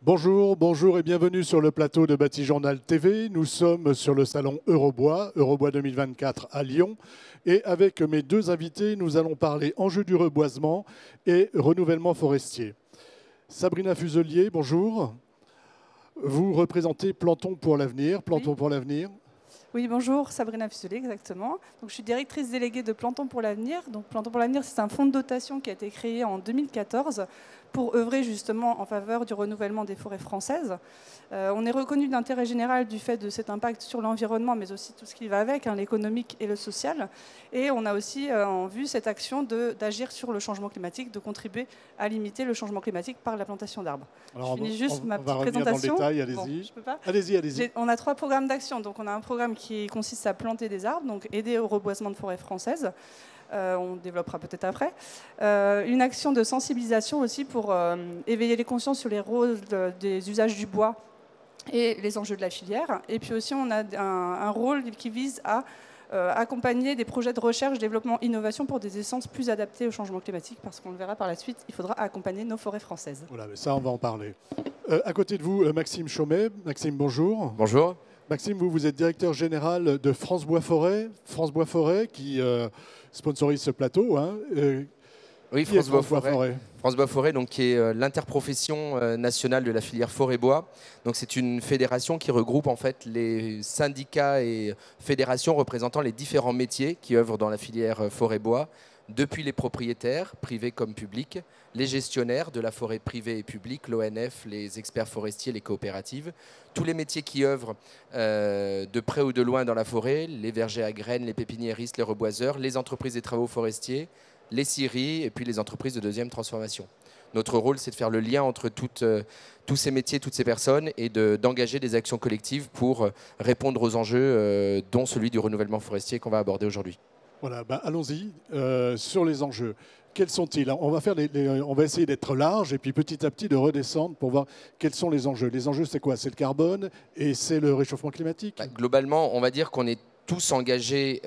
Bonjour, bonjour et bienvenue sur le plateau de Bâti-Journal TV. Nous sommes sur le salon Eurobois, Eurobois 2024 à Lyon. Et avec mes deux invités, nous allons parler enjeux du reboisement et renouvellement forestier. Sabrina Fuselier, bonjour. Vous représentez Plantons pour l'avenir. Plantons pour l'avenir. Oui, bonjour, Sabrina Fuselier, exactement. Donc, je suis directrice déléguée de Plantons pour l'avenir. Donc, Plantons pour l'avenir, c'est un fonds de dotation qui a été créé en 2014 pour œuvrer justement en faveur du renouvellement des forêts françaises. On est reconnu d'intérêt général du fait de cet impact sur l'environnement, mais aussi tout ce qui va avec, l'économique et le social. Et on a aussi en vue cette action d'agir sur le changement climatique, de contribuer à limiter le changement climatique par la plantation d'arbres. Je finis juste ma petite présentation. Dans le détail, allez-y. Bon, je peux pas. Allez-y. On a 3 programmes d'action. Donc, on a un programme qui consiste à planter des arbres, donc aider au reboisement de forêts françaises. On développera peut-être après. Une action de sensibilisation aussi pour éveiller les consciences sur les rôles des usages du bois et les enjeux de la filière. Et puis aussi, on a un rôle qui vise à accompagner des projets de recherche, développement, innovation pour des essences plus adaptées au changement climatique, parce qu'on le verra par la suite, il faudra accompagner nos forêts françaises. Voilà, mais ça, on va en parler. À côté de vous, Maxime Chaumet. Maxime, bonjour. Bonjour. Maxime, vous êtes directeur général de France Bois Forêt. France Bois Forêt qui sponsorise ce plateau. Oui, France Bois Forêt. France Bois Forêt, donc, qui est l'interprofession nationale de la filière forêt-bois. Donc, c'est une fédération qui regroupe en fait les syndicats et fédérations représentant les différents métiers qui œuvrent dans la filière forêt-bois, depuis les propriétaires, privés comme publics, les gestionnaires de la forêt privée et publique, l'ONF, les experts forestiers, les coopératives, tous les métiers qui œuvrent de près ou de loin dans la forêt, les vergers à graines, les pépiniéristes, les reboiseurs, les entreprises des travaux forestiers, les scieries et puis les entreprises de deuxième transformation. Notre rôle, c'est de faire le lien entre tous ces métiers, toutes ces personnes et d'engager des actions collectives pour répondre aux enjeux, dont celui du renouvellement forestier qu'on va aborder aujourd'hui. Voilà, allons-y sur les enjeux. Quels sont-ils? On va essayer d'être large et puis petit à petit de redescendre pour voir quels sont les enjeux. Les enjeux, c'est quoi? C'est le carbone et c'est le réchauffement climatique? Globalement, on va dire qu'on est tous engagés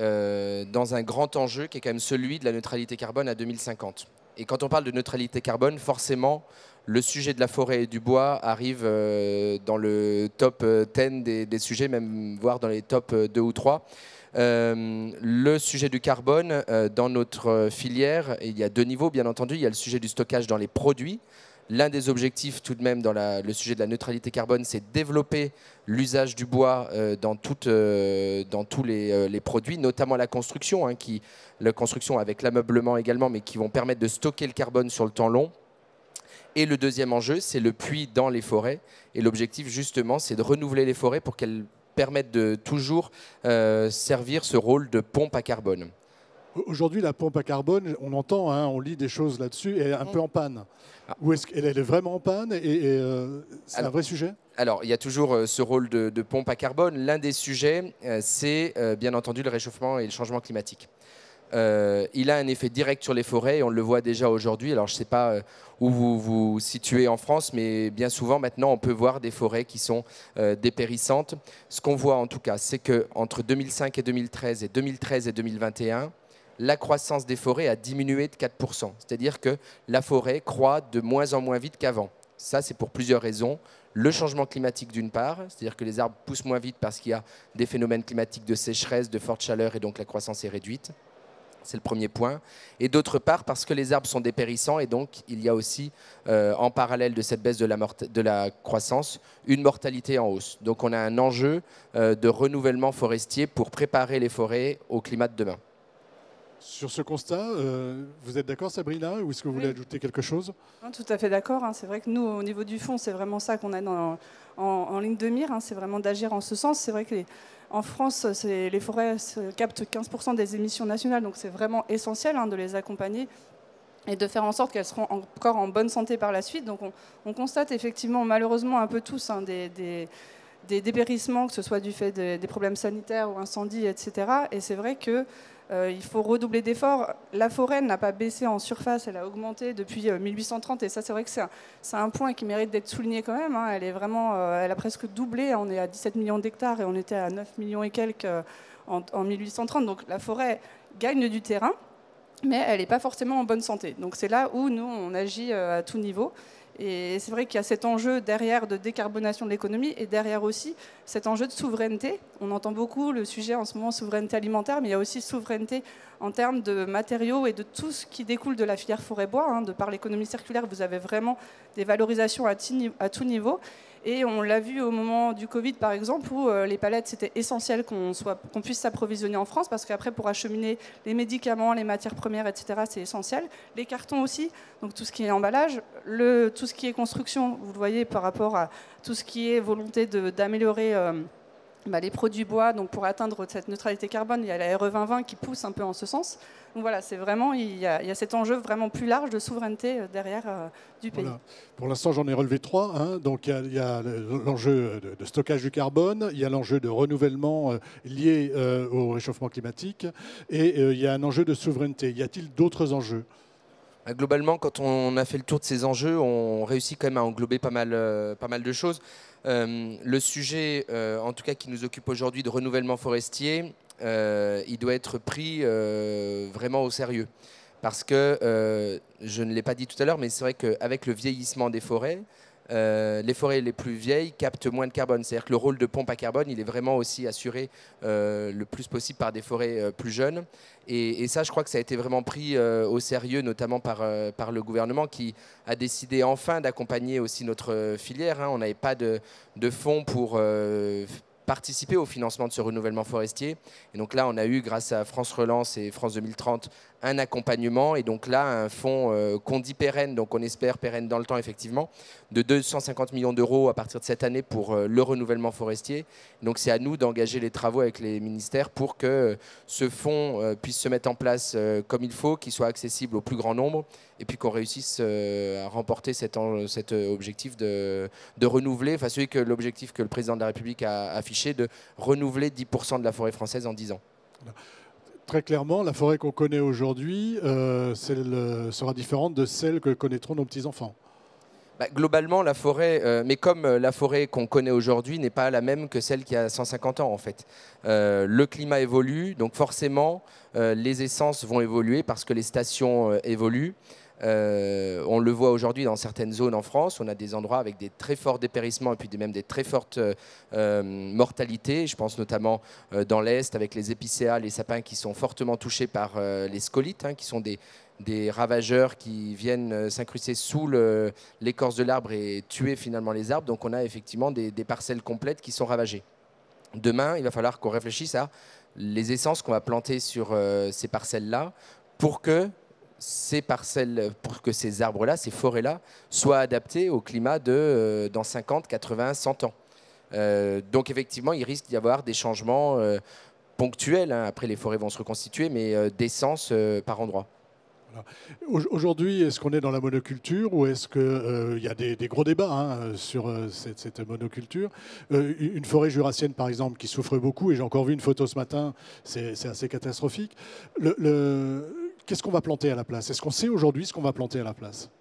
dans un grand enjeu qui est quand même celui de la neutralité carbone à 2050. Et quand on parle de neutralité carbone, forcément, le sujet de la forêt et du bois arrive dans le top 10 des sujets, même voire dans les top 2 ou 3. Le sujet du carbone, dans notre filière, il y a 2 niveaux, bien entendu. Il y a le sujet du stockage dans les produits. L'un des objectifs tout de même dans le sujet de la neutralité carbone, c'est développer l'usage du bois dans tous les produits, notamment la construction, la construction avec l'ameublement également, mais qui vont permettre de stocker le carbone sur le temps long. Et le deuxième enjeu, c'est le puits dans les forêts. Et l'objectif, justement, c'est de renouveler les forêts pour qu'elles permettent de toujours servir ce rôle de pompe à carbone. Aujourd'hui, la pompe à carbone, on entend, on lit des choses là-dessus, elle est un peu en panne. Ou est-ce qu'elle est vraiment en panne et c'est un vrai sujet? Alors, il y a toujours ce rôle de pompe à carbone. L'un des sujets, c'est bien entendu le réchauffement et le changement climatique. Il a un effet direct sur les forêts et on le voit déjà aujourd'hui. Alors, je ne sais pas où vous vous situez en France, mais bien souvent, maintenant, on peut voir des forêts qui sont dépérissantes. Ce qu'on voit en tout cas, c'est qu'entre 2005 et 2013 et 2013 et 2021, la croissance des forêts a diminué de 4%. C'est-à-dire que la forêt croît de moins en moins vite qu'avant. Ça, c'est pour plusieurs raisons. Le changement climatique d'une part, c'est-à-dire que les arbres poussent moins vite parce qu'il y a des phénomènes climatiques de sécheresse, de forte chaleur et donc la croissance est réduite. C'est le premier point. Et d'autre part, parce que les arbres sont dépérissants et donc il y a aussi, en parallèle de cette baisse de la croissance, une mortalité en hausse. Donc on a un enjeu de renouvellement forestier pour préparer les forêts au climat de demain. Sur ce constat, vous êtes d'accord, Sabrina, ou est-ce que vous voulez ajouter quelque chose? Non, tout à fait d'accord. C'est vrai que nous, au niveau du fonds, c'est vraiment ça qu'on a en ligne de mire. C'est vraiment d'agir en ce sens. C'est vrai qu'en France, les forêts captent 15% des émissions nationales, donc c'est vraiment essentiel de les accompagner et de faire en sorte qu'elles seront encore en bonne santé par la suite. Donc on constate effectivement, malheureusement, un peu tous des dépérissements, que ce soit du fait des problèmes sanitaires ou incendies, etc. Et c'est vrai que il faut redoubler d'efforts. La forêt n'a pas baissé en surface, elle a augmenté depuis 1830 et ça c'est vrai que c'est un point qui mérite d'être souligné quand même. Elle est vraiment, elle a presque doublé, on est à 17 millions d'hectares et on était à 9 millions et quelques en 1830. Donc la forêt gagne du terrain, mais elle n'est pas forcément en bonne santé. Donc c'est là où nous on agit à tout niveau. Et c'est vrai qu'il y a cet enjeu derrière de décarbonation de l'économie et derrière aussi cet enjeu de souveraineté. On entend beaucoup le sujet en ce moment souveraineté alimentaire, mais il y a aussi souveraineté en termes de matériaux et de tout ce qui découle de la filière forêt-bois. Hein. De par l'économie circulaire, vous avez vraiment des valorisations à tout niveau. Et on l'a vu au moment du Covid, par exemple, où les palettes, c'était essentiel qu'on puisse s'approvisionner en France, parce qu'après, pour acheminer les médicaments, les matières premières, etc., c'est essentiel. Les cartons aussi, donc tout ce qui est emballage, tout ce qui est construction, vous le voyez par rapport à tout ce qui est volonté d'améliorer les produits bois. Donc pour atteindre cette neutralité carbone, il y a la RE 2020 qui pousse un peu en ce sens. Donc voilà, c'est vraiment, il y a cet enjeu vraiment plus large de souveraineté derrière du pays. Voilà. Pour l'instant, j'en ai relevé 3. Hein. Donc il y a l'enjeu de stockage du carbone, il y a l'enjeu de renouvellement lié au réchauffement climatique, et il y a un enjeu de souveraineté. Y a-t-il d'autres enjeux ? Globalement, quand on a fait le tour de ces enjeux, on réussit quand même à englober pas mal de choses. Le sujet, en tout cas qui nous occupe aujourd'hui, de renouvellement forestier, il doit être pris vraiment au sérieux. Parce que, je ne l'ai pas dit tout à l'heure, mais c'est vrai qu'avec le vieillissement des forêts, les forêts les plus vieilles captent moins de carbone. C'est-à-dire que le rôle de pompe à carbone, il est vraiment aussi assuré le plus possible par des forêts plus jeunes. Et ça, je crois que ça a été vraiment pris au sérieux, notamment par le gouvernement qui a décidé enfin d'accompagner aussi notre filière. Hein. On n'avait pas de fonds pour participer au financement de ce renouvellement forestier. Et donc là, on a eu, grâce à France Relance et France 2030, un accompagnement. Et donc là, un fonds qu'on dit pérenne, donc on espère pérenne dans le temps, effectivement, de 250 millions d'euros à partir de cette année pour le renouvellement forestier. Donc c'est à nous d'engager les travaux avec les ministères pour que ce fonds puisse se mettre en place comme il faut, qu'il soit accessible au plus grand nombre, et puis qu'on réussisse à remporter cet objectif de renouveler, enfin l'objectif que le président de la République a affiché, de renouveler 10% de la forêt française en 10 ans. Voilà. Très clairement, la forêt qu'on connaît aujourd'hui sera différente de celle que connaîtront nos petits-enfants. Globalement, la forêt, mais comme la forêt qu'on connaît aujourd'hui n'est pas la même que celle qui a 150 ans en fait. Le climat évolue, donc forcément les essences vont évoluer parce que les stations évoluent. On le voit aujourd'hui dans certaines zones en France, on a des endroits avec des très forts dépérissements et puis même des très fortes mortalités. Je pense notamment dans l'Est avec les épicéas, les sapins qui sont fortement touchés par les scolites, hein, qui sont des ravageurs qui viennent s'incruster sous l'écorce de l'arbre et tuer finalement les arbres. Donc on a effectivement des parcelles complètes qui sont ravagées. Demain, il va falloir qu'on réfléchisse à les essences qu'on va planter sur ces parcelles-là pour que ces arbres-là, ces forêts-là, soient adaptés au climat dans 50, 80, 100 ans. Donc effectivement, il risque d'y avoir des changements ponctuels. Hein. Après, les forêts vont se reconstituer, mais d'essence par endroit. Voilà. Aujourd'hui, est-ce qu'on est dans la monoculture ou est-ce qu'il y a des gros débats sur cette monoculture? Une forêt jurassienne, par exemple, qui souffre beaucoup, et j'ai encore vu une photo ce matin, c'est assez catastrophique. Qu'est-ce qu'on va planter à la place? Est-ce qu'on sait aujourd'hui ce qu'on va planter à la place?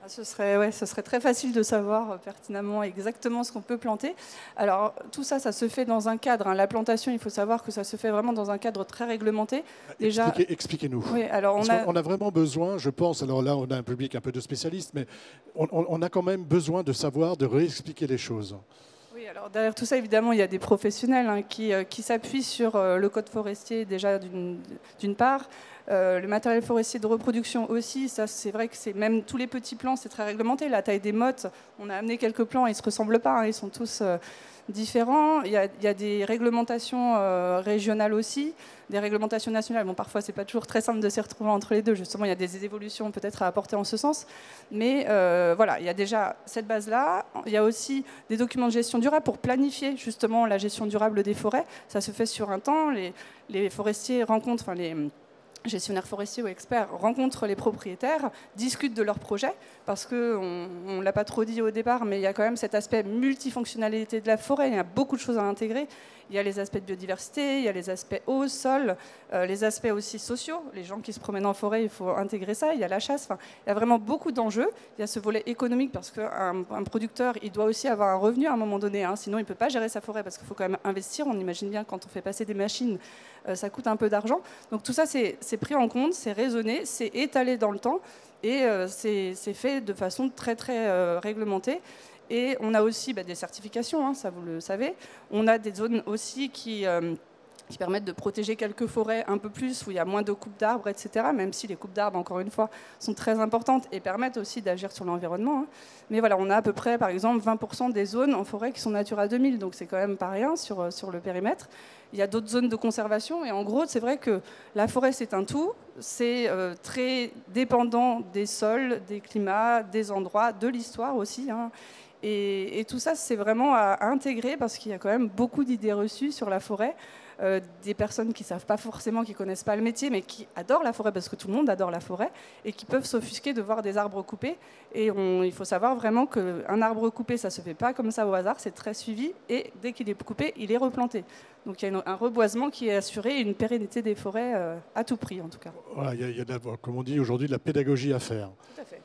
Ce serait très facile de savoir pertinemment exactement ce qu'on peut planter. Alors tout ça, ça se fait dans un cadre. Hein. La plantation, il faut savoir que ça se fait vraiment dans un cadre très réglementé. Déjà, expliquez-nous. Oui, alors on a vraiment besoin, je pense, alors là on a un public un peu de spécialistes, mais on a quand même besoin de savoir, de réexpliquer les choses. Oui, alors derrière tout ça, évidemment, il y a des professionnels qui s'appuient sur le code forestier déjà d'une part. Le matériel forestier de reproduction aussi, ça c'est vrai que c'est même tous les petits plants, c'est très réglementé. La taille des mottes, on a amené quelques plants, ils ne se ressemblent pas, hein, ils sont tous différents. Il y a des réglementations régionales aussi, des réglementations nationales. Bon, parfois c'est pas toujours très simple de s'y retrouver entre les deux. Justement, il y a des évolutions peut-être à apporter en ce sens. Mais voilà, il y a déjà cette base-là. Il y a aussi des documents de gestion durable pour planifier justement la gestion durable des forêts. Ça se fait sur un temps. Les forestiers rencontrent, les gestionnaires forestiers ou experts rencontrent les propriétaires, discutent de leurs projets, parce qu'on ne l'a pas trop dit au départ, mais il y a quand même cet aspect multifonctionnalité de la forêt, il y a beaucoup de choses à intégrer. Il y a les aspects de biodiversité, il y a les aspects eau, sol, les aspects aussi sociaux. Les gens qui se promènent en forêt, il faut intégrer ça. Il y a la chasse. Enfin, il y a vraiment beaucoup d'enjeux. Il y a ce volet économique parce qu'un producteur, il doit aussi avoir un revenu à un moment donné. Hein, sinon, il ne peut pas gérer sa forêt parce qu'il faut quand même investir. On imagine bien quand on fait passer des machines ça coûte un peu d'argent. Donc tout ça, c'est pris en compte, c'est raisonné, c'est étalé dans le temps et c'est fait de façon très, très réglementée. Et on a aussi des certifications, hein, ça vous le savez. On a des zones aussi qui permettent de protéger quelques forêts un peu plus, où il y a moins de coupes d'arbres, etc. Même si les coupes d'arbres, encore une fois, sont très importantes et permettent aussi d'agir sur l'environnement. Hein. Mais voilà, on a à peu près, par exemple, 20% des zones en forêt qui sont Natura 2000, donc c'est quand même pas rien sur le périmètre. Il y a d'autres zones de conservation, et en gros, c'est vrai que la forêt, c'est un tout. C'est très dépendant des sols, des climats, des endroits, de l'histoire aussi. Hein. Et tout ça, c'est vraiment à intégrer parce qu'il y a quand même beaucoup d'idées reçues sur la forêt. Des personnes qui ne savent pas forcément, qui ne connaissent pas le métier, mais qui adorent la forêt, parce que tout le monde adore la forêt, et qui peuvent s'offusquer de voir des arbres coupés. Et il faut savoir vraiment qu'un arbre coupé, ça ne se fait pas comme ça au hasard, c'est très suivi, et dès qu'il est coupé, il est replanté. Donc il y a un reboisement qui est assuré, et une pérennité des forêts à tout prix, en tout cas. Voilà, il y a, comme on dit aujourd'hui, de la pédagogie à faire. Tout à fait.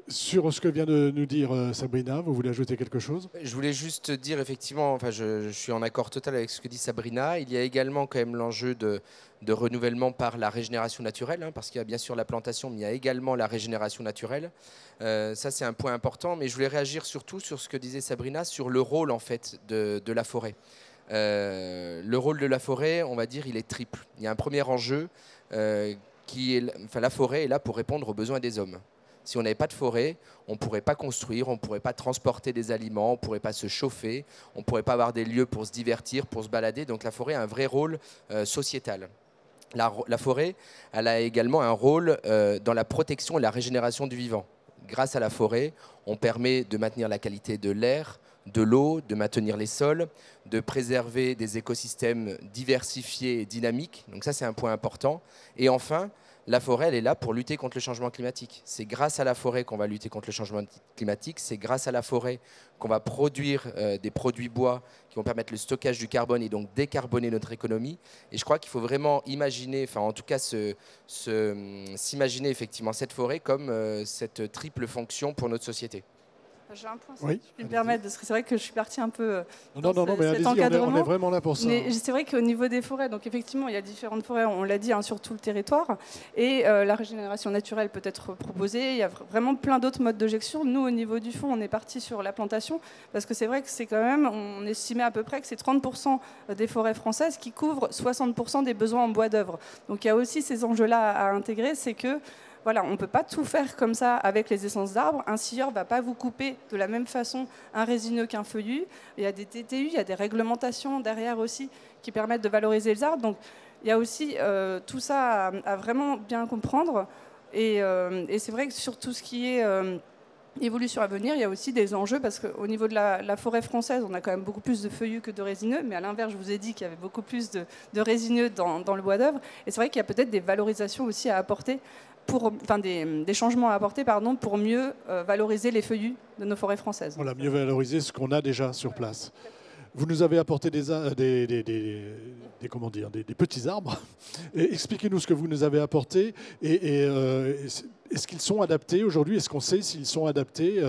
Sur ce que vient de nous dire Sabrina, vous voulez ajouter quelque chose? Je voulais juste dire, effectivement, enfin, je suis en accord total avec ce que dit Sabrina. Il y a également quand même l'enjeu de renouvellement par la régénération naturelle, hein, parce qu'il y a bien sûr la plantation, mais il y a également la régénération naturelle. Ça, c'est un point important, mais je voulais réagir surtout sur ce que disait Sabrina, sur le rôle en fait de la forêt. Le rôle de la forêt, on va dire, il est triple. Il y a un premier enjeu qui est, enfin, la forêt est là pour répondre aux besoins des hommes. Si on n'avait pas de forêt, on ne pourrait pas construire, on ne pourrait pas transporter des aliments, on ne pourrait pas se chauffer, on ne pourrait pas avoir des lieux pour se divertir, pour se balader. Donc la forêt a un vrai rôle sociétal. La forêt, elle a également un rôle dans la protection et la régénération du vivant. Grâce à la forêt, on permet de maintenir la qualité de l'air, de l'eau, de maintenir les sols, de préserver des écosystèmes diversifiés et dynamiques. Donc ça, c'est un point important. Et enfin, la forêt, elle est là pour lutter contre le changement climatique. C'est grâce à la forêt qu'on va lutter contre le changement climatique. C'est grâce à la forêt qu'on va produire des produits bois qui vont permettre le stockage du carbone et donc décarboner notre économie. Et je crois qu'il faut vraiment imaginer, enfin en tout cas s'imaginer effectivement cette forêt comme cette triple fonction pour notre société. J'ai un point, oui, si je puis me permettre, parce que c'est vrai que je suis partie un peu non, mais allez-y, on est vraiment là pour ça. Mais c'est vrai qu'au niveau des forêts, donc effectivement, il y a différentes forêts, on l'a dit, hein, sur tout le territoire, et la régénération naturelle peut être proposée. Il y a vraiment plein d'autres modes de gestion. Nous, au niveau du fonds, on est parti sur la plantation, parce que c'est vrai que c'est quand même, on estimait à peu près que c'est 30% des forêts françaises qui couvrent 60% des besoins en bois d'œuvre. Donc il y a aussi ces enjeux-là à intégrer, c'est que voilà, on ne peut pas tout faire comme ça avec les essences d'arbres. Un scieur ne va pas vous couper de la même façon un résineux qu'un feuillu. Il y a des TTU, il y a des réglementations derrière aussi qui permettent de valoriser les arbres. Donc il y a aussi tout ça à vraiment bien comprendre. Et c'est vrai que sur tout ce qui est évolution à venir, il y a aussi des enjeux parce qu'au niveau de la forêt française, on a quand même beaucoup plus de feuillus que de résineux. Mais à l'inverse, je vous ai dit qu'il y avait beaucoup plus de résineux dans le bois d'œuvre. Et c'est vrai qu'il y a peut-être des valorisations aussi à apporter. Des changements à apporter pour mieux valoriser les feuillus de nos forêts françaises. Voilà, mieux valoriser ce qu'on a déjà sur place. Vous nous avez apporté des petits arbres. Expliquez-nous ce que vous nous avez apporté. Est-ce qu'ils sont adaptés aujourd'hui? Est-ce qu'on sait s'ils sont adaptés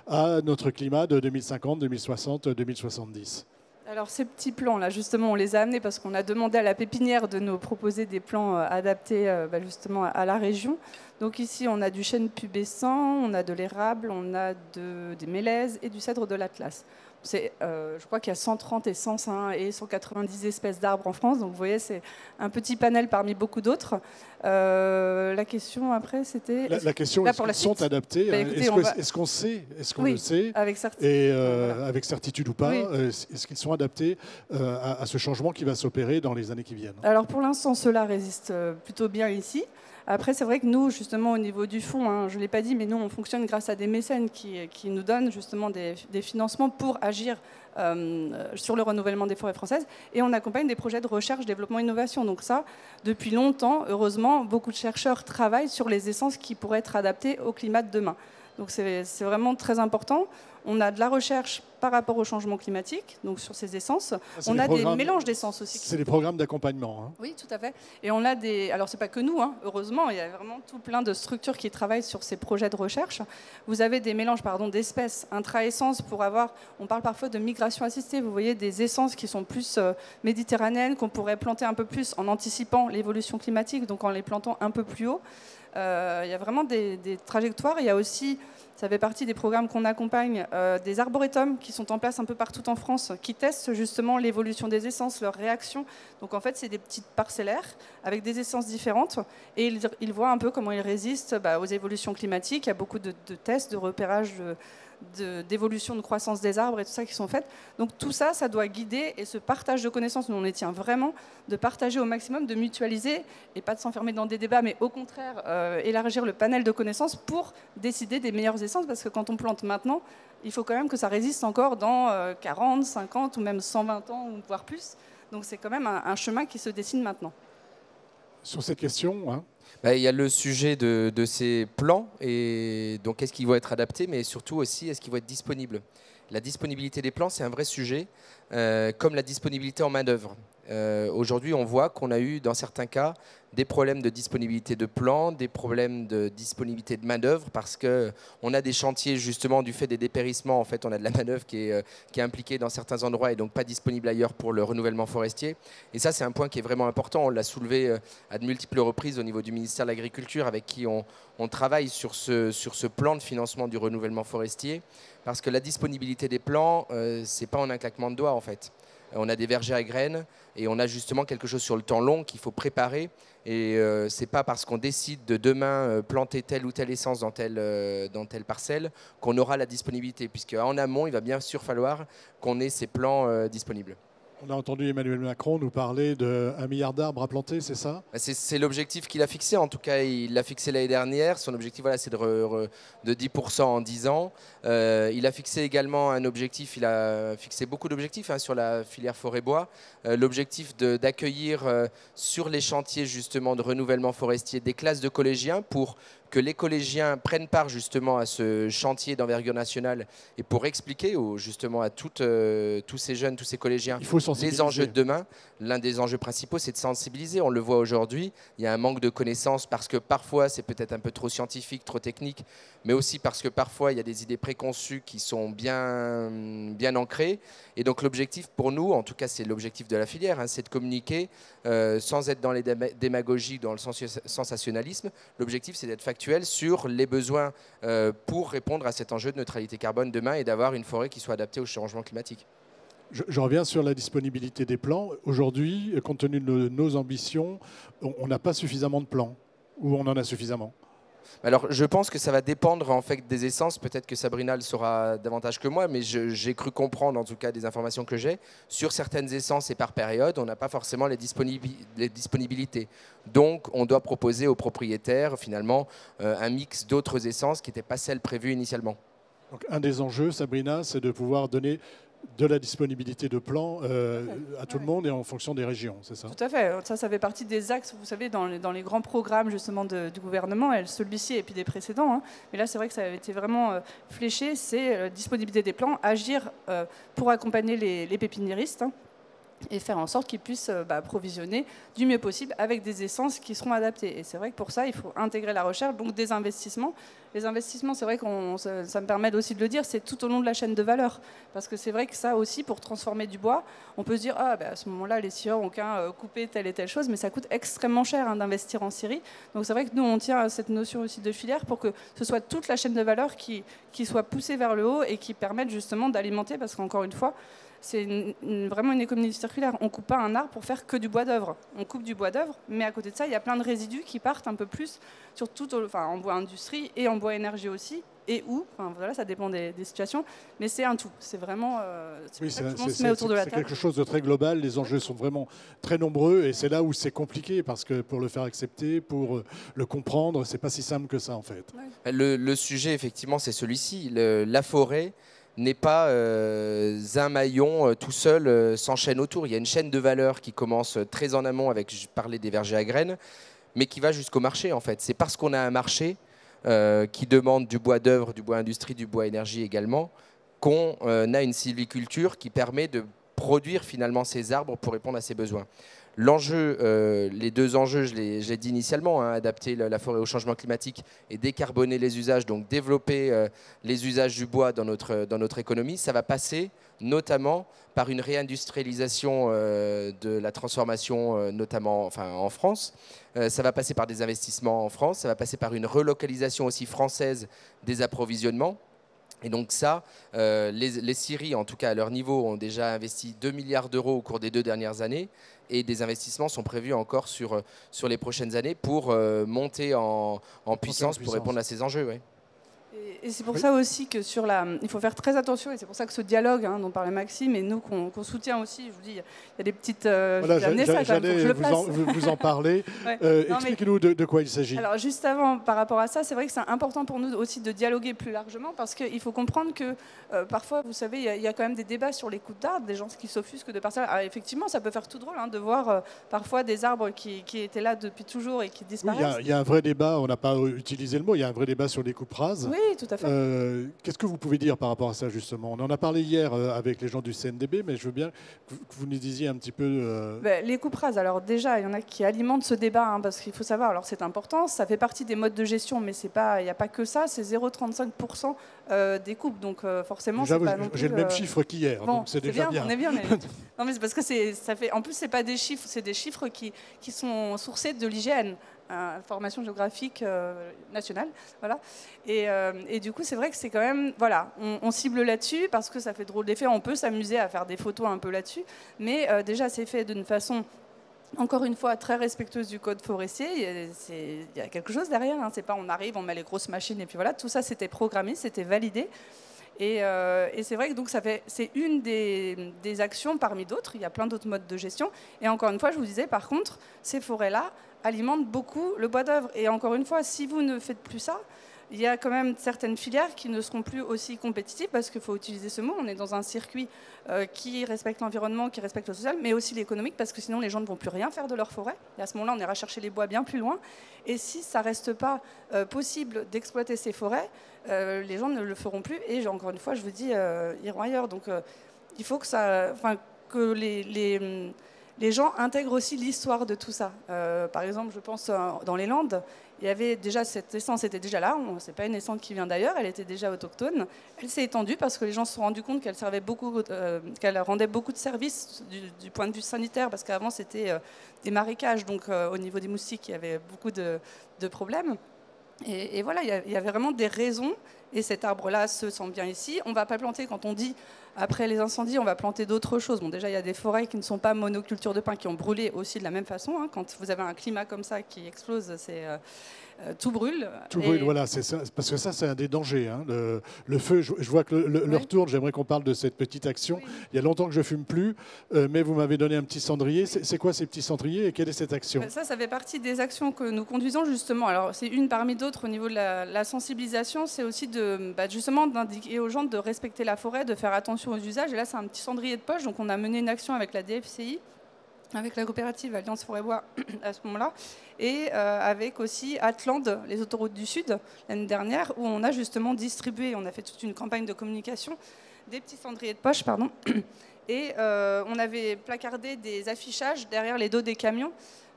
à notre climat de 2050, 2060, 2070? Alors ces petits plants là, justement, on les a amenés parce qu'on a demandé à la pépinière de nous proposer des plants adaptés justement à la région. Donc ici, on a du chêne pubescent, on a de l'érable, on a des mélèzes et du cèdre de l'Atlas. Je crois qu'il y a 130 et 105 et 190 espèces d'arbres en France. Donc vous voyez, c'est un petit panel parmi beaucoup d'autres. La question après, c'était... La question, est-ce qu'ils sont adaptés? Est-ce qu'on sait? Est-ce qu'on le sait? Avec certitude. Et avec certitude ou pas, oui. Est-ce qu'ils sont adaptés à ce changement qui va s'opérer dans les années qui viennent? Alors pour l'instant, ceux-là résistent plutôt bien ici. Après, c'est vrai que nous, justement, au niveau du fonds, hein, je ne l'ai pas dit, mais nous, on fonctionne grâce à des mécènes qui nous donnent justement des financements pour agir sur le renouvellement des forêts françaises. Et on accompagne des projets de recherche, développement, innovation. Donc ça, depuis longtemps, heureusement, beaucoup de chercheurs travaillent sur les essences qui pourraient être adaptées au climat de demain. Donc c'est vraiment très important. On a de la recherche par rapport au changement climatique, donc sur ces essences. On a des mélanges d'essences aussi. C'est des programmes d'accompagnement. Hein. Oui, tout à fait. Et on a des... Alors, c'est pas que nous, hein, heureusement, il y a vraiment tout plein de structures qui travaillent sur ces projets de recherche. Vous avez des mélanges d'espèces intra-essences pour avoir... On parle parfois de migration assistée. Vous voyez des essences qui sont plus méditerranéennes, qu'on pourrait planter un peu plus en anticipant l'évolution climatique, donc en les plantant un peu plus haut. Il y a vraiment des trajectoires. Il y a aussi... Ça fait partie des programmes qu'on accompagne, des arboretums qui sont en place un peu partout en France, qui testent justement l'évolution des essences, leurs réactions. Donc en fait, c'est des petites parcellaires avec des essences différentes et ils voient un peu comment ils résistent aux évolutions climatiques. Il y a beaucoup de tests, de repérage d'évolution de croissance des arbres et tout ça qui sont faites. Donc tout ça, ça doit guider et ce partage de connaissances, nous on y tient vraiment, de partager au maximum, de mutualiser et pas de s'enfermer dans des débats, mais au contraire élargir le panel de connaissances pour décider des meilleures essences parce que quand on plante maintenant, il faut quand même que ça résiste encore dans 40, 50 ou même 120 ans ou voire plus. Donc c'est quand même un chemin qui se dessine maintenant. Sur cette question, hein. Il y a le sujet de ces plans, et donc est-ce qu'ils vont être adaptés, mais surtout aussi est-ce qu'ils vont être disponibles. La disponibilité des plans, c'est un vrai sujet, comme la disponibilité en main-d'œuvre. Aujourd'hui, on voit qu'on a eu, dans certains cas, des problèmes de disponibilité de plans, des problèmes de disponibilité de main-d'œuvre, parce qu'on a des chantiers, justement, du fait des dépérissements. En fait, on a de la main-d'œuvre qui est impliquée dans certains endroits et donc pas disponible ailleurs pour le renouvellement forestier. Et ça, c'est un point qui est vraiment important. On l'a soulevé à de multiples reprises au niveau du ministère de l'Agriculture, avec qui on travaille sur ce plan de financement du renouvellement forestier, parce que la disponibilité des plans, c'est pas en un claquement de doigts, en fait. On a des vergers à graines et on a justement quelque chose sur le temps long qu'il faut préparer. Et c'est pas parce qu'on décide de demain planter telle ou telle essence dans telle parcelle qu'on aura la disponibilité, puisque en amont, il va bien sûr falloir qu'on ait ces plans disponibles. On a entendu Emmanuel Macron nous parler d'1 milliard d'arbres à planter, c'est ça? C'est l'objectif qu'il a fixé. En tout cas, il l'a fixé l'année dernière. Son objectif, voilà, c'est de 10% en 10 ans. Il a fixé également un objectif. Il a fixé beaucoup d'objectifs sur la filière forêt-bois. L'objectif d'accueillir sur les chantiers justement de renouvellement forestier des classes de collégiens pour que les collégiens prennent part justement à ce chantier d'envergure nationale et pour expliquer justement à tous ces jeunes, tous ces collégiens les enjeux de demain. L'un des enjeux principaux, c'est de sensibiliser. On le voit aujourd'hui, il y a un manque de connaissances parce que parfois c'est peut-être un peu trop scientifique, trop technique, mais aussi parce que parfois il y a des idées préconçues qui sont bien ancrées. Et donc l'objectif pour nous, en tout cas c'est l'objectif de la filière, c'est de communiquer sans être dans les démagogies, dans le sensationnalisme. L'objectif, c'est d'être factuel sur les besoins pour répondre à cet enjeu de neutralité carbone demain et d'avoir une forêt qui soit adaptée au changement climatique. Je reviens sur la disponibilité des plans. Aujourd'hui, compte tenu de nos ambitions, on n'a pas suffisamment de plans, ou on en a suffisamment? Alors, je pense que ça va dépendre en fait des essences. Peut-être que Sabrina le saura davantage que moi, mais j'ai cru comprendre, en tout cas des informations que j'ai, sur certaines essences et par période, on n'a pas forcément les disponibilités. Donc, on doit proposer aux propriétaires finalement un mix d'autres essences qui n'étaient pas celles prévues initialement. Donc, un des enjeux, Sabrina, c'est de pouvoir donner de la disponibilité de plans à tout le monde et en fonction des régions, c'est ça? Tout à fait. Ça fait partie des axes, vous savez, dans les grands programmes justement du gouvernement, celui-ci et puis des précédents. Hein. Mais là, c'est vrai que ça avait été vraiment fléché, c'est la disponibilité des plans, agir pour accompagner les pépiniéristes. Hein, et faire en sorte qu'ils puissent approvisionner du mieux possible avec des essences qui seront adaptées. Et c'est vrai que pour ça, il faut intégrer la recherche, donc des investissements. Les investissements, c'est vrai que ça me permet aussi de le dire, c'est tout au long de la chaîne de valeur. Parce que c'est vrai que ça aussi, pour transformer du bois, on peut se dire, à ce moment-là, les scieurs ont qu'à couper telle et telle chose, mais ça coûte extrêmement cher d'investir en scierie. Donc c'est vrai que nous, on tient à cette notion aussi de filière pour que ce soit toute la chaîne de valeur qui soit poussée vers le haut et qui permette justement d'alimenter, parce qu'encore une fois, c'est vraiment une économie circulaire. On ne coupe pas un arbre pour faire que du bois d'œuvre. On coupe du bois d'œuvre, mais à côté de ça, il y a plein de résidus qui partent un peu plus sur en bois industrie et en bois énergie aussi. Et où, voilà, ça dépend des situations, mais c'est un tout. C'est vraiment oui, ça qu'on se met autour de la table. C'est quelque chose de très global. Les enjeux sont vraiment très nombreux et c'est là où c'est compliqué parce que pour le faire accepter, pour le comprendre, c'est pas si simple que ça en fait. Ouais. Le sujet, effectivement, c'est celui-ci. La forêt n'est pas un maillon tout seul s'enchaîne autour. Il y a une chaîne de valeur qui commence très en amont avec, je parlais des vergers à graines, mais qui va jusqu'au marché en fait. C'est parce qu'on a un marché qui demandent du bois d'œuvre, du bois industrie, du bois énergie également, qu'on a une sylviculture qui permet de produire finalement ces arbres pour répondre à ces besoins. L'enjeu, les deux enjeux, je l'ai dit initialement, hein, adapter la forêt au changement climatique et décarboner les usages, donc développer les usages du bois dans notre économie, ça va passer notamment par une réindustrialisation de la transformation, notamment en France. Ça va passer par des investissements en France, ça va passer par une relocalisation aussi française des approvisionnements. Et donc ça, les scieries, en tout cas à leur niveau, ont déjà investi 2 milliards d'euros au cours des 2 dernières années. Et des investissements sont prévus encore sur les prochaines années pour monter en puissance pour répondre à ces enjeux. Ouais. Et c'est pour ça aussi que il faut faire très attention, et c'est pour ça que ce dialogue dont parlait Maxime, et nous qu'on soutient aussi, je vous dis, il y a des petites... Voilà, j'allais vous en parler. Ouais. Expliquez-nous de quoi il s'agit. Alors juste avant, par rapport à ça, c'est vrai que c'est important pour nous aussi de dialoguer plus largement, parce qu'il faut comprendre que parfois, vous savez, il y a quand même des débats sur les coups d'arbres, des gens qui s'offusquent de parcelles. Alors effectivement, ça peut faire tout drôle de voir parfois des arbres qui étaient là depuis toujours et qui disparaissent. Oui, il y a un vrai débat, on n'a pas utilisé le mot, il y a un vrai débat sur les coupes rases. Oui, tout à fait. Qu'est-ce que vous pouvez dire par rapport à ça, justement? On en a parlé hier avec les gens du CNDB, mais je veux bien que vous nous disiez un petit peu... Les coupes rases, alors déjà, il y en a qui alimentent ce débat, parce qu'il faut savoir, alors c'est important, ça fait partie des modes de gestion, mais il n'y a pas que ça, c'est 0,35% des coupes, donc forcément, c'est pas non plus... J'ai le même chiffre qu'hier, bon, donc c'est déjà bien. On est bien, mais... non, mais c'est parce que ça fait... En plus, c'est pas des chiffres, c'est des chiffres qui sont sourcés de l'IGN. Information géographique nationale, voilà. Et du coup, c'est vrai que c'est quand même, voilà, on cible là-dessus parce que ça fait drôle d'effet. On peut s'amuser à faire des photos un peu là-dessus, mais déjà, c'est fait d'une façon, encore une fois, très respectueuse du code forestier. Il y a quelque chose derrière. C'est pas on arrive, on met les grosses machines et puis voilà. Tout ça, c'était programmé, c'était validé. Et c'est vrai que donc c'est une des actions parmi d'autres. Il y a plein d'autres modes de gestion. Et encore une fois, je vous disais, par contre, ces forêts-là alimentent beaucoup le bois d'œuvre. Et encore une fois, si vous ne faites plus ça, il y a quand même certaines filières qui ne seront plus aussi compétitives, parce qu'il faut utiliser ce mot. On est dans un circuit qui respecte l'environnement, qui respecte le social, mais aussi l'économique, parce que sinon les gens ne vont plus rien faire de leur forêt. Et à ce moment-là, on ira chercher les bois bien plus loin. Et si ça ne reste pas possible d'exploiter ces forêts, les gens ne le feront plus. Et encore une fois, je vous dis, iront ailleurs. Donc il faut que les gens intègrent aussi l'histoire de tout ça. Par exemple, je pense dans les Landes, il y avait déjà cette essence était déjà là. Ce n'est pas une essence qui vient d'ailleurs, elle était déjà autochtone. Elle s'est étendue parce que les gens se sont rendus compte qu'elle servait beaucoup, qu'elle rendait beaucoup de services du point de vue sanitaire, parce qu'avant c'était des marécages, donc au niveau des moustiques, il y avait beaucoup de problèmes. Et voilà, il y avait vraiment des raisons. Et cet arbre-là se sent bien ici. On ne va pas planter, quand on dit après les incendies, on va planter d'autres choses. Bon, déjà, il y a des forêts qui ne sont pas monoculture de pins, qui ont brûlé aussi de la même façon. Quand vous avez un climat comme ça qui explose, tout brûle. Tout brûle, voilà, c'est ça, parce que ça, c'est un des dangers. Le feu, je vois que l'heure tourne, j'aimerais qu'on parle de cette petite action. Oui. Il y a longtemps que je ne fume plus, mais vous m'avez donné un petit cendrier. C'est quoi ces petits cendriers et quelle est cette action? Ça fait partie des actions que nous conduisons justement. Alors, c'est une parmi d'autres au niveau de la sensibilisation. C'est aussi justement d'indiquer aux gens de respecter la forêt, de faire attention aux usages. Et là, c'est un petit cendrier de poche. Donc, on a mené une action avec la DFCI, avec la coopérative Alliance Forêt-Bois à ce moment-là, et avec aussi Atland, les autoroutes du Sud, l'année dernière, où on a justement distribué, on a fait toute une campagne de communication, des petits cendriers de poche, pardon, et on avait placardé des affichages derrière les dos des camions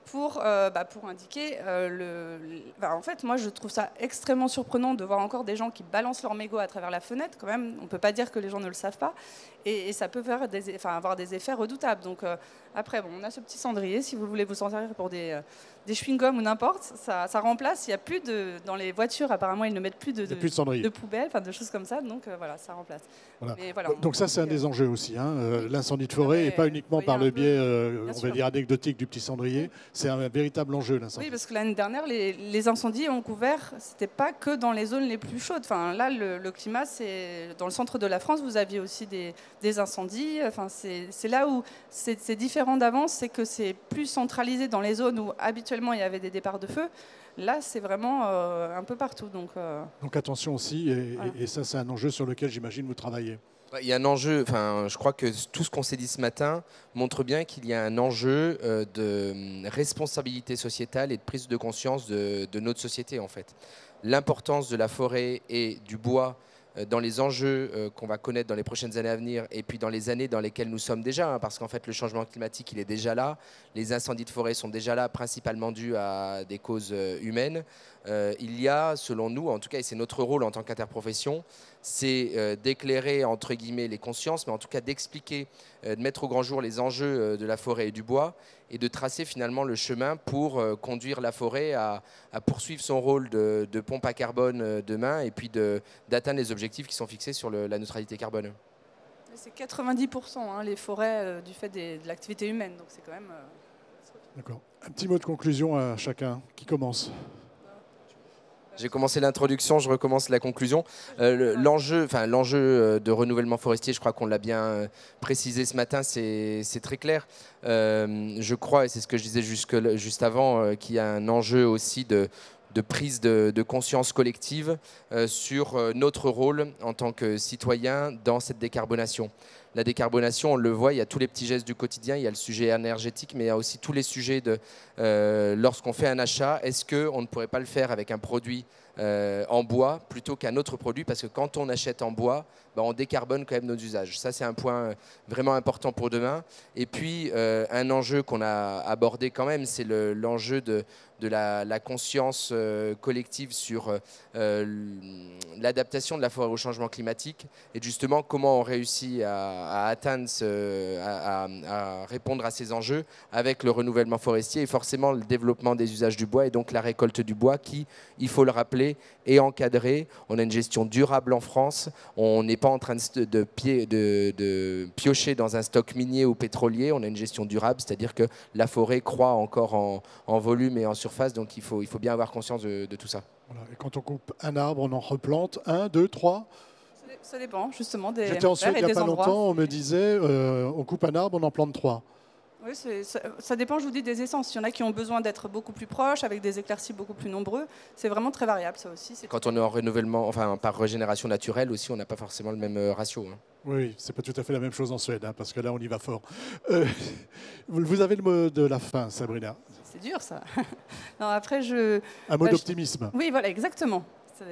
pour indiquer en fait, moi, je trouve ça extrêmement surprenant de voir encore des gens qui balancent leur mégot à travers la fenêtre. Quand même, on ne peut pas dire que les gens ne le savent pas. Et ça peut faire avoir des effets redoutables. Donc, après, on a ce petit cendrier. Si vous voulez vous en servir pour des chewing-gums ou n'importe, ça remplace. Il n'y a plus dans les voitures, apparemment, ils ne mettent plus de poubelles, de choses comme ça. Donc, voilà, ça remplace. Voilà. Mais, voilà, donc ça, c'est un des enjeux aussi. L'incendie de forêt, et pas uniquement par le biais, on va dire, anecdotique du petit cendrier. C'est un véritable enjeu, l'incendie. Oui, parce que l'année dernière, les incendies ont couvert, c'était pas que dans les zones les plus chaudes. Enfin, là, le climat, c'est dans le centre de la France, vous aviez aussi des incendies. Enfin, c'est là où c'est différent d'avant, c'est que c'est plus centralisé dans les zones où habituellement ponctuellement il y avait des départs de feu. Là, c'est vraiment un peu partout. Donc attention aussi, et ça c'est un enjeu sur lequel j'imagine vous travaillez. Il y a un enjeu, je crois que tout ce qu'on s'est dit ce matin montre bien qu'il y a un enjeu de responsabilité sociétale et de prise de conscience de notre société en fait. L'importance de la forêt et du bois dans les enjeux qu'on va connaître dans les prochaines années à venir et puis dans les années dans lesquelles nous sommes déjà, hein, parce qu'en fait le changement climatique il est déjà là, les incendies de forêt sont déjà là, principalement dus à des causes humaines. Il y a, selon nous, en tout cas, et c'est notre rôle en tant qu'interprofession, c'est d'éclairer entre guillemets les consciences, mais en tout cas d'expliquer, de mettre au grand jour les enjeux de la forêt et du bois et de tracer finalement le chemin pour conduire la forêt à poursuivre son rôle de pompe à carbone demain et puis d'atteindre les objectifs qui sont fixés sur la neutralité carbone. C'est 90% hein, les forêts du fait de l'activité humaine, donc c'est quand même... D'accord. Un petit mot de conclusion à chacun. Qui commence ? J'ai commencé l'introduction, je recommence la conclusion. L'enjeu de renouvellement forestier, je crois qu'on l'a bien précisé ce matin, c'est très clair. Je crois, et c'est ce que je disais juste avant, qu'il y a un enjeu aussi de prise de conscience collective sur notre rôle en tant que citoyen dans cette décarbonation. La décarbonation, on le voit, il y a tous les petits gestes du quotidien, il y a le sujet énergétique, mais il y a aussi tous les sujets de lorsqu'on fait un achat, est-ce qu'on ne pourrait pas le faire avec un produit en bois plutôt qu'un autre produit, parce que quand on achète en bois, on décarbone quand même nos usages. Ça, c'est un point vraiment important pour demain. Et puis, un enjeu qu'on a abordé quand même, c'est l'enjeu de la conscience collective sur l'adaptation de la forêt au changement climatique et justement comment on réussit à atteindre, à répondre à ces enjeux avec le renouvellement forestier et forcément le développement des usages du bois et donc la récolte du bois qui, il faut le rappeler, est encadrée. On a une gestion durable en France. On n'est pas en train de piocher dans un stock minier ou pétrolier. On a une gestion durable, c'est-à-dire que la forêt croît encore en volume et en surface, donc il faut bien avoir conscience de tout ça. Voilà. Et quand on coupe un arbre, on en replante 1, 2, 3 ? Ça dépend justement des J'étais en Suède il n'y a pas endroits. longtemps, on me disait on coupe un arbre, on en plante 3. Oui, ça dépend, je vous dis, des essences. Il y en a qui ont besoin d'être beaucoup plus proches, avec des éclaircies beaucoup plus nombreux. C'est vraiment très variable, ça aussi. Quand on est en renouvellement, par régénération naturelle aussi, on n'a pas forcément le même ratio. Hein. Oui, c'est pas tout à fait la même chose en Suède, hein, parce que là, on y va fort. Vous avez le mot de la fin, Sabrina. C'est dur, ça. Non, après, un mot d'optimisme. Oui, voilà, exactement.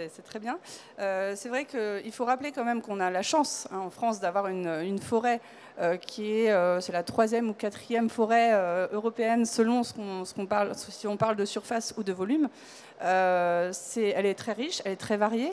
C'est très bien. C'est vrai qu'il faut rappeler quand même qu'on a la chance en France d'avoir une forêt qui est c'est la 3e ou 4e forêt européenne selon ce qu'on parle, si on parle de surface ou de volume. Elle est très riche, elle est très variée.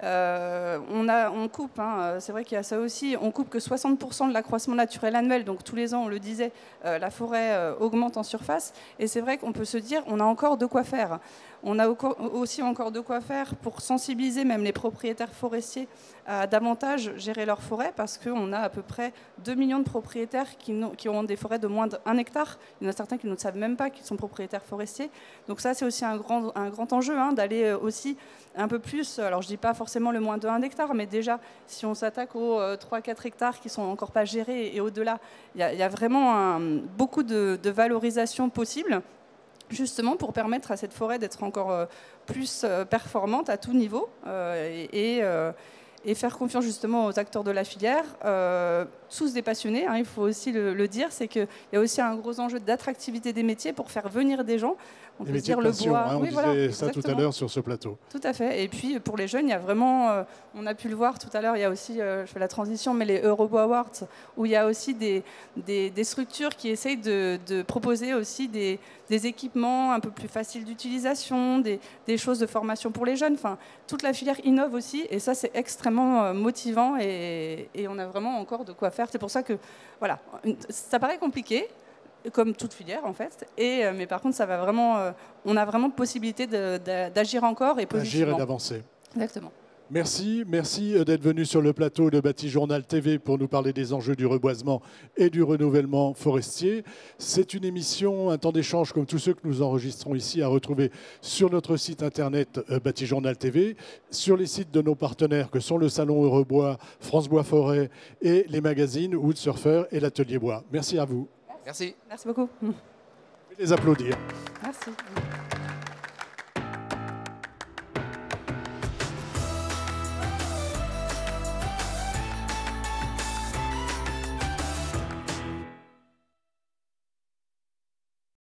On coupe, hein, c'est vrai qu'il y a ça aussi, on coupe que 60% de l'accroissement naturel annuel, donc tous les ans, on le disait, la forêt augmente en surface, et c'est vrai qu'on peut se dire, on a encore de quoi faire. On a aussi encore de quoi faire pour sensibiliser même les propriétaires forestiers à davantage gérer leur forêt, parce qu'on a à peu près 2 millions de propriétaires qui ont des forêts de moins d'1 hectare. Il y en a certains qui ne savent même pas qu'ils sont propriétaires forestiers. Donc ça, c'est aussi un grand enjeu, hein, d'aller aussi un peu plus, alors je ne dis pas forcément le moins de 1 hectare, mais déjà, si on s'attaque aux 3-4 hectares qui ne sont encore pas gérés et au-delà, il y a vraiment beaucoup de valorisation possible, justement pour permettre à cette forêt d'être encore plus performante à tout niveau et faire confiance justement aux acteurs de la filière, tous des passionnés, hein, il faut aussi le dire, c'est qu'il y a aussi un gros enjeu d'attractivité des métiers pour faire venir des gens. On des peut métiers dire de le passion, bois. hein, on oui, disait voilà, ça tout à l'heure sur ce plateau. Tout à fait. Et puis pour les jeunes, il y a vraiment, on a pu le voir tout à l'heure, il y a aussi, je fais la transition, mais les Eurobois Awards, où il y a aussi des structures qui essayent de proposer aussi des équipements un peu plus faciles d'utilisation, des choses de formation pour les jeunes. Enfin, toute la filière innove aussi, et ça c'est extrêmement motivant et on a vraiment encore de quoi faire. C'est pour ça que, voilà, ça paraît compliqué, comme toute filière en fait, mais par contre ça va vraiment, on a vraiment possibilité d'agir encore et positivement. Agir et d'avancer. Exactement. Merci d'être venu sur le plateau de Batijournal TV pour nous parler des enjeux du reboisement et du renouvellement forestier. C'est une émission, un temps d'échange comme tous ceux que nous enregistrons ici, à retrouver sur notre site internet Batijournal TV, sur les sites de nos partenaires que sont le Salon Eurobois, France Bois Forêt et les magazines Wood Surfer et l'Atelier Bois. Merci à vous. Merci. Merci beaucoup. Les applaudir. Merci.